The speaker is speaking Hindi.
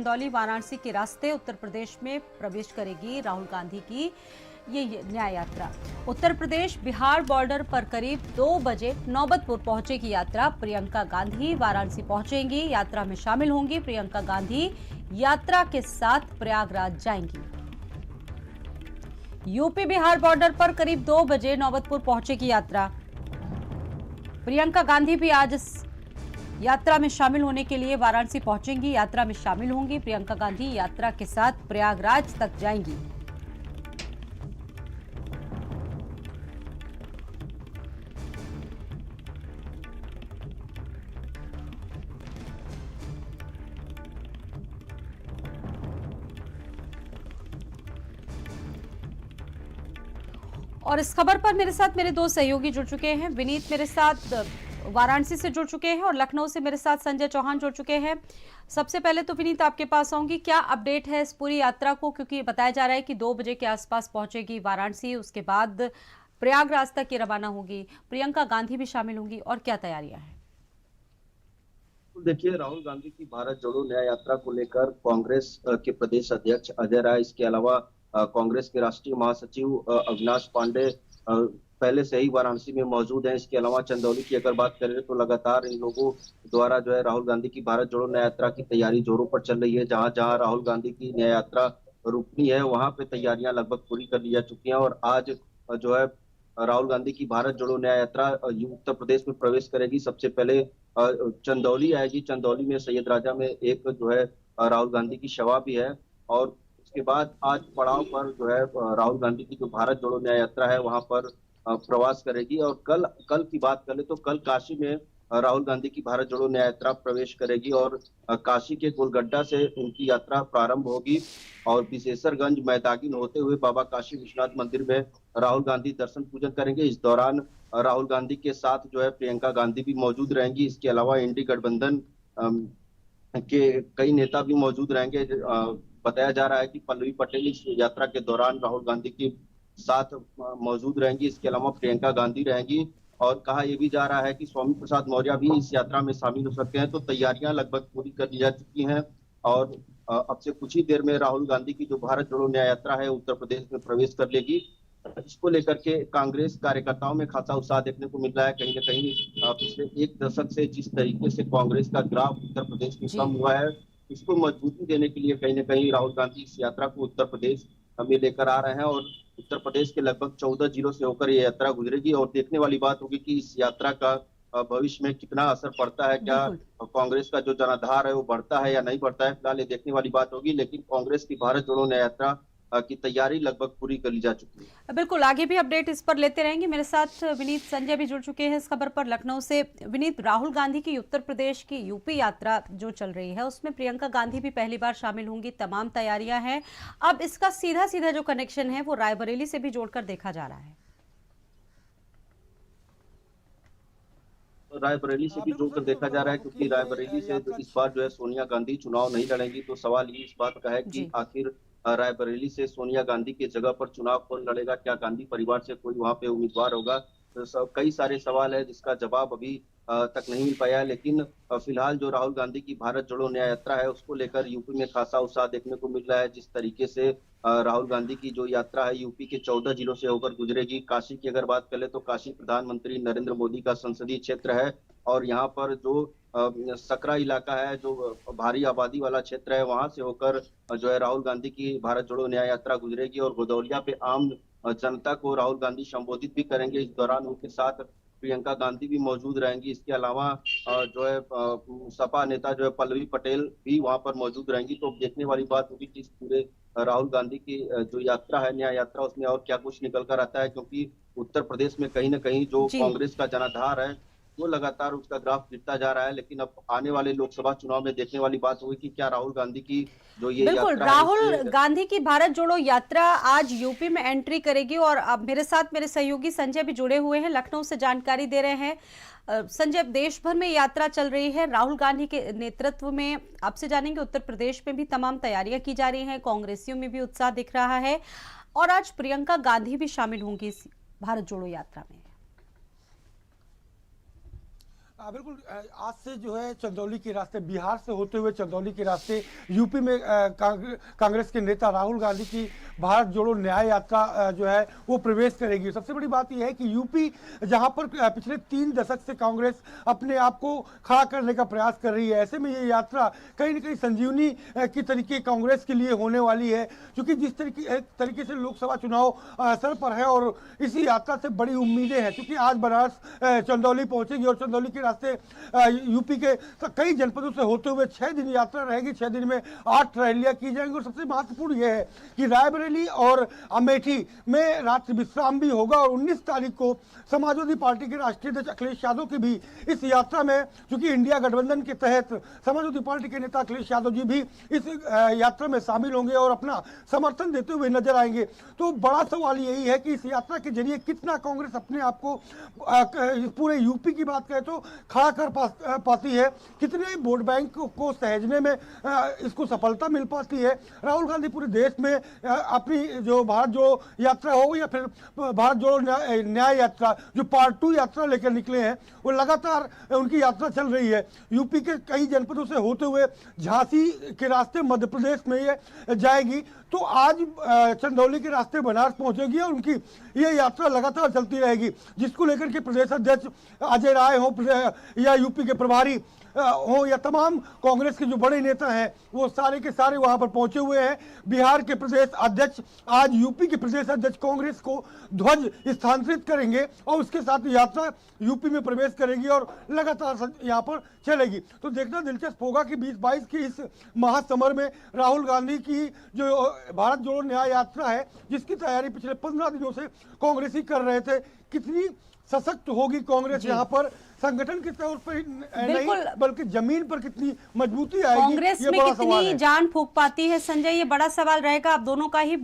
चंदौली वाराणसी के रास्ते उत्तर प्रदेश में प्रवेश करेगी राहुल गांधी की ये न्याय यात्रा। उत्तर प्रदेश बिहार बॉर्डर पर करीब 2 बजे नौबतपुर पहुंचेगी यात्रा। प्रियंका गांधी वाराणसी पहुंचेंगी, यात्रा में शामिल होंगी। प्रियंका गांधी यात्रा के साथ प्रयागराज जाएंगी। यूपी बिहार बॉर्डर पर करीब 2 बजे नौबतपुर पहुंचेगी यात्रा। प्रियंका गांधी भी आज इस यात्रा में शामिल होने के लिए वाराणसी पहुंचेंगी, यात्रा में शामिल होंगी। प्रियंका गांधी यात्रा के साथ प्रयागराज तक जाएंगी। और इस खबर पर मेरे साथ मेरे दो सहयोगी जुड़ चुके हैं। विनीत मेरे साथ वाराणसी से जुड़ चुके हैं और लखनऊ से मेरे साथ संजय चौहान जुड़ चुके हैं। सबसे पहले तो विनीत आपके पास आऊंगी, क्या अपडेट है इस पूरी यात्रा को, क्योंकि बताया जा रहा है कि 2 बजे के आसपास पहुंचेगी वाराणसी, उसके बाद प्रयागराज तक ये रवाना होगी। प्रियंका गांधी भी शामिल होंगी और क्या तैयारियां हैं? देखिए, राहुल गांधी की भारत जोड़ो न्याय यात्रा को लेकर कांग्रेस के प्रदेश अध्यक्ष अजय राय, इसके अलावा कांग्रेस के राष्ट्रीय महासचिव अविनाश पांडे पहले से ही वाराणसी में मौजूद हैं। इसके अलावा चंदौली की अगर बात करें तो लगातार इन लोगों द्वारा जो है राहुल गांधी की भारत जोड़ो न्याय यात्रा की तैयारी जोरों पर चल रही है। जहां जहां राहुल गांधी की न्याय यात्रा रुकनी है वहां पे तैयारियां लगभग पूरी कर ली जा चुकी हैं और आज जो है राहुल गांधी की भारत जोड़ो न्याय यात्रा उत्तर प्रदेश में प्रवेश करेगी। सबसे पहले चंदौली आएगी। चंदौली में सैयद राजा में एक जो है राहुल गांधी की सभा भी है और उसके बाद आज पड़ाव पर जो है राहुल गांधी की जो भारत जोड़ो न्याय यात्रा है वहां पर प्रवास करेगी। और कल कल की बात करें तो कल काशी में राहुल गांधी की भारत जोड़ो न्याय यात्रा प्रवेश करेगी और काशी के गोलगड्डा से उनकी यात्रा प्रारंभ होगी और विशेषरगंज मैदागिन होते हुए बाबा काशी विश्वनाथ मंदिर में राहुल गांधी दर्शन पूजन करेंगे। इस दौरान राहुल गांधी के साथ जो है प्रियंका गांधी भी मौजूद रहेंगी। इसके अलावा इंडी गठबंधन के कई नेता भी मौजूद रहेंगे। बताया जा रहा है कि पल्लवी पटेल इस यात्रा के दौरान राहुल गांधी के साथ मौजूद रहेंगी। इसके अलावा प्रियंका गांधी रहेंगी और कहा यह भी जा रहा है कि स्वामी प्रसाद मौर्य भी इस यात्रा में शामिल हो सकते हैं। तो तैयारियां लगभग पूरी कर ली जा चुकी हैं और अब से कुछ ही देर में राहुल गांधी की जो भारत जोड़ो न्याय यात्रा है उत्तर प्रदेश में प्रवेश कर लेगी। इसको लेकर के कांग्रेस कार्यकर्ताओं में खासा उत्साह देखने को मिल रहा है। कहीं ना कहीं पिछले एक दशक से जिस तरीके से कांग्रेस का ग्राफ उत्तर प्रदेश में कम हुआ है, इसको मजबूती देने के लिए कहीं ना कहीं राहुल गांधी इस यात्रा को उत्तर प्रदेश में लेकर आ रहे हैं और उत्तर प्रदेश के लगभग 14 जिलों से होकर ये यात्रा गुजरेगी। और देखने वाली बात होगी कि इस यात्रा का भविष्य में कितना असर पड़ता है। क्या कांग्रेस का जो जनाधार है वो बढ़ता है या नहीं बढ़ता है, फिलहाल ये देखने वाली बात होगी। लेकिन कांग्रेस की भारत जोड़ो न्याय यात्रा की तैयारी लगभग पूरी कर ली जा चुकी है। बिल्कुल, आगे भी अपडेट इस पर लेते रहेंगे। मेरे साथ विनीत संजय भी जुड़ चुके हैं इस खबर पर लखनऊ से। विनीत, राहुल गांधी की उत्तर प्रदेश की यूपी यात्रा जो चल रही है उसमें प्रियंका गांधी भी पहली बार शामिल होंगी, तमाम तैयारियां हैं। अब इसका सीधा सीधा जो कनेक्शन है वो रायबरेली से भी जोड़कर देखा जा रहा है। रायबरेली से भी जोड़कर देखा जा रहा है क्योंकि रायबरेली से इस बार जो है सोनिया गांधी चुनाव नहीं लड़ेंगी। तो सवाल ये इस बात का है कि आखिर रायबरेली से सोनिया गांधी की जगह पर चुनाव कौन लड़ेगा, क्या गांधी परिवार से कोई वहां पे उम्मीदवार होगा। तो कई सारे सवाल है जिसका जवाब अभी तक नहीं मिल पाया है। लेकिन फिलहाल जो राहुल गांधी की भारत जोड़ो न्याय यात्रा है उसको लेकर यूपी में खासा उत्साह देखने को मिल रहा है। जिस तरीके से राहुल गांधी की जो यात्रा है यूपी के 14 जिलों से होकर गुजरेगी। काशी की अगर बात करें तो काशी प्रधानमंत्री नरेंद्र मोदी का संसदीय क्षेत्र है और यहाँ पर जो सकरा इलाका है, जो भारी आबादी वाला क्षेत्र है, वहां से होकर जो है राहुल गांधी की भारत जोड़ो न्याय यात्रा गुजरेगी और गदौलिया पे आम जनता को राहुल गांधी संबोधित भी करेंगे। इस दौरान उनके साथ प्रियंका गांधी भी मौजूद रहेंगी। इसके अलावा जो है सपा नेता जो है पल्लवी पटेल भी वहां पर मौजूद रहेंगी। तो देखने वाली बात होगी कि इस पूरे राहुल गांधी की जो यात्रा है न्याय यात्रा उसमें और क्या कुछ निकल कर आता है, क्योंकि उत्तर प्रदेश में कहीं ना कहीं जो कांग्रेस का जनाधार है वो लगातार उसका ग्राफ गिरता जा रहा है। लेकिन अब आने वाले लोकसभा चुनाव में देखने वाली बात होगी कि क्या राहुल गांधी की जो ये बिल्कुल, यात्रा राहुल गांधी की भारत जोड़ो यात्रा आज यूपी में एंट्री करेगी। और अब मेरे साथ मेरे सहयोगी संजय भी जुड़े हुए हैं, लखनऊ से जानकारी दे रहे हैं। संजय, देश भर में यात्रा चल रही है राहुल गांधी के नेतृत्व में। आपसे जानेंगे उत्तर प्रदेश में भी तमाम तैयारियां की जा रही हैं, कांग्रेसियों में भी उत्साह दिख रहा है और आज प्रियंका गांधी भी शामिल होंगी इस भारत जोड़ो यात्रा में। बिल्कुल आज से जो है चंदौली के रास्ते, बिहार से होते हुए चंदौली के रास्ते यूपी में कांग्रेस के नेता राहुल गांधी की भारत जोड़ो न्याय यात्रा जो है वो प्रवेश करेगी। सबसे बड़ी बात यह है कि यूपी जहां पर पिछले 3 दशक से कांग्रेस अपने आप को खड़ा करने का प्रयास कर रही है, ऐसे में ये यात्रा कहीं ना कहीं संजीवनी की तरीके कांग्रेस के लिए होने वाली है, क्योंकि जिस तरीके से लोकसभा चुनाव सर पर है और इसी यात्रा से बड़ी उम्मीदें हैं, क्योंकि आज बनारस चंदौली पहुंचेगी और चंदौली के रास्ते यूपी के कई जनपदों से होते हुए 6 दिन यात्रा रहेगी। 6 दिन में 8 रैलियां की जाएंगी और सबसे महत्वपूर्ण यह है कि रायबरेली और अमेठी में रात्रि विश्राम भी होगा और 19 तारीख को समाजवादी पार्टी के राष्ट्रीय अध्यक्ष अखिलेश यादव की भी इस यात्रा में, क्योंकि इंडिया गठबंधन के तहत समाजवादी पार्टी के नेता अखिलेश यादव जी भी इस यात्रा में शामिल होंगे और अपना समर्थन देते हुए नजर आएंगे। तो बड़ा सवाल यही है कि इस यात्रा के जरिए कितना कांग्रेस अपने आप को पूरे यूपी की बात करें तो खड़ा कर पाती है, कितने वोट बैंक को सहेजने में इसको सफलता मिल पाती है। राहुल गांधी पूरे देश में अपनी जो भारत जोड़ो यात्रा हो या फिर भारत जोड़ो न्याय यात्रा जो पार्ट 2 यात्रा लेकर निकले हैं, वो लगातार उनकी यात्रा चल रही है। यूपी के कई जनपदों से होते हुए झांसी के रास्ते मध्य प्रदेश में ये जाएगी, तो आज चंदौली के रास्ते बनारस पहुंचेगी और उनकी ये यात्रा लगातार चलती रहेगी, जिसको लेकर के प्रदेश अध्यक्ष अजय राय हो या यूपी के प्रभारी हो या तमाम कांग्रेस के जो बड़े नेता हैं वो सारे के सारे वहां पर पहुंचे हुए हैं। बिहार के प्रदेश अध्यक्ष आज यूपी के प्रदेश अध्यक्ष कांग्रेस को ध्वज स्थानांतरित करेंगे और उसके साथ यात्रा यूपी में प्रवेश करेगी और लगातार यहाँ पर चलेगी। तो देखना दिलचस्प होगा कि 2022 की इस महासमर में राहुल गांधी की जो भारत जोड़ो न्याय यात्रा है, जिसकी तैयारी पिछले 15 दिनों से कांग्रेस ही कर रहे थे, कितनी सशक्त होगी कांग्रेस यहाँ पर, संगठन के तौर पर नहीं बल्कि जमीन पर कितनी मजबूती आएगी, कांग्रेस में कितनी जान फूंक पाती है संजय, ये बड़ा सवाल रहेगा। आप दोनों का ही